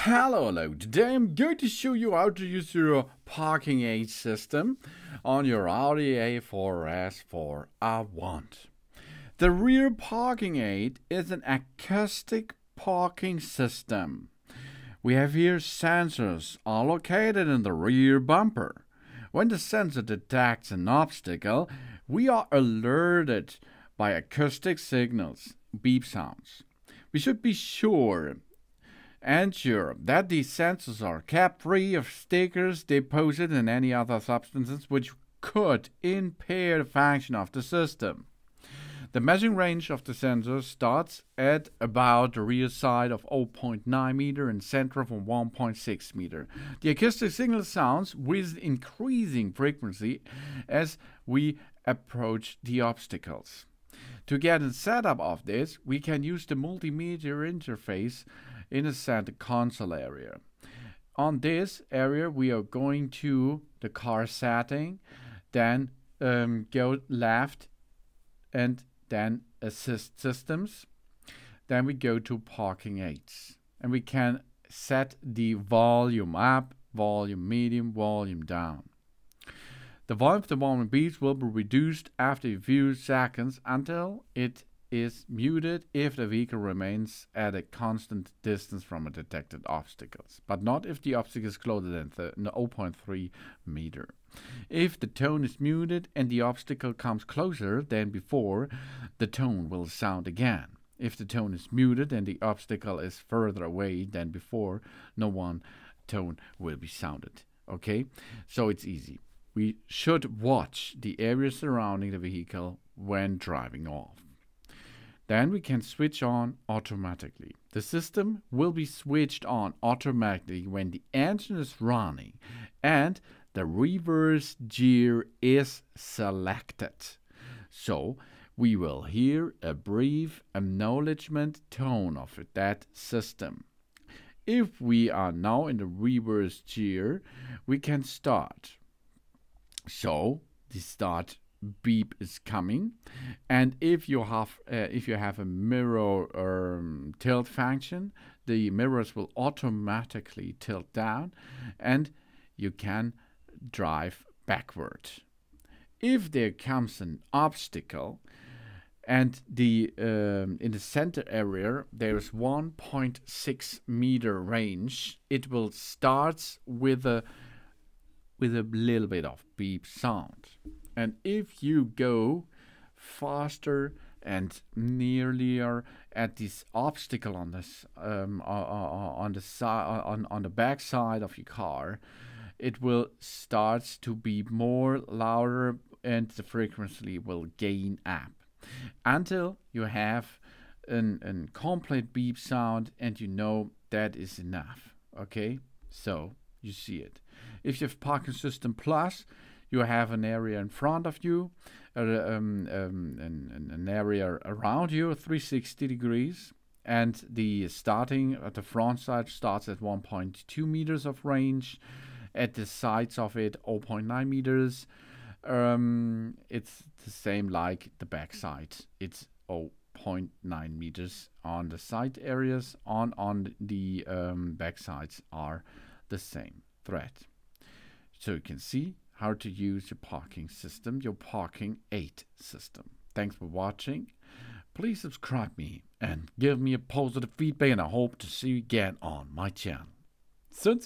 Hello. Today I'm going to show you how to use your parking aid system on your Audi A4 S4 The rear parking aid is an acoustic parking system. We have here sensors are located in the rear bumper. When the sensor detects an obstacle, we are alerted by acoustic signals, beep sounds. We should be sure that these sensors are kept free of stickers, deposits, and any other substances which could impair the function of the system. The measuring range of the sensor starts at about the rear side of 0.9 meter and center from 1.6 meter. The acoustic signal sounds with increasing frequency as we approach the obstacles. To get a setup of this, we can use the multimeter interface in the center console area. On this area, we are going to the car setting, then go left and then assist systems. Then we go to parking aids and we can set the volume up, volume medium, volume down. The volume of the volume beats will be reduced after a few seconds until it is muted if the vehicle remains at a constant distance from a detected obstacles, but not if the obstacle is closer than 0.3 meter. If the tone is muted and the obstacle comes closer than before, the tone will sound again. If the tone is muted and the obstacle is further away than before, no one tone will be sounded. Okay, so it's easy. We should watch the area surrounding the vehicle when driving off. Then we can switch on automatically. The system will be switched on automatically when the engine is running and the reverse gear is selected. So we will hear a brief acknowledgement tone of that system. If we are now in the reverse gear, we can start. So the start beep is coming, and if you have a mirror tilt function, the mirrors will automatically tilt down and you can drive backward. If there comes an obstacle and the in the center area there is 1.6 meter range, it will start with a little bit of beep sound. And if you go faster and nearer at this obstacle on this on the back side of your car, it will start to be more louder and the frequency will gain up until you have a complete beep sound, and you know that is enough. Okay, so you see it. If you have Parking System Plus, you have an area in front of you, an area around you, 360 degrees, and the starting at the front side starts at 1.2 meters of range. At the sides of it, 0.9 meters. It's the same like the back side. It's 0.9 meters on the side areas. On the back sides are the same thread. So you can see how to use your parking system, your parking aid system. Thanks for watching. Please subscribe me and give me a positive feedback, and I hope to see you again on my channel. Soon.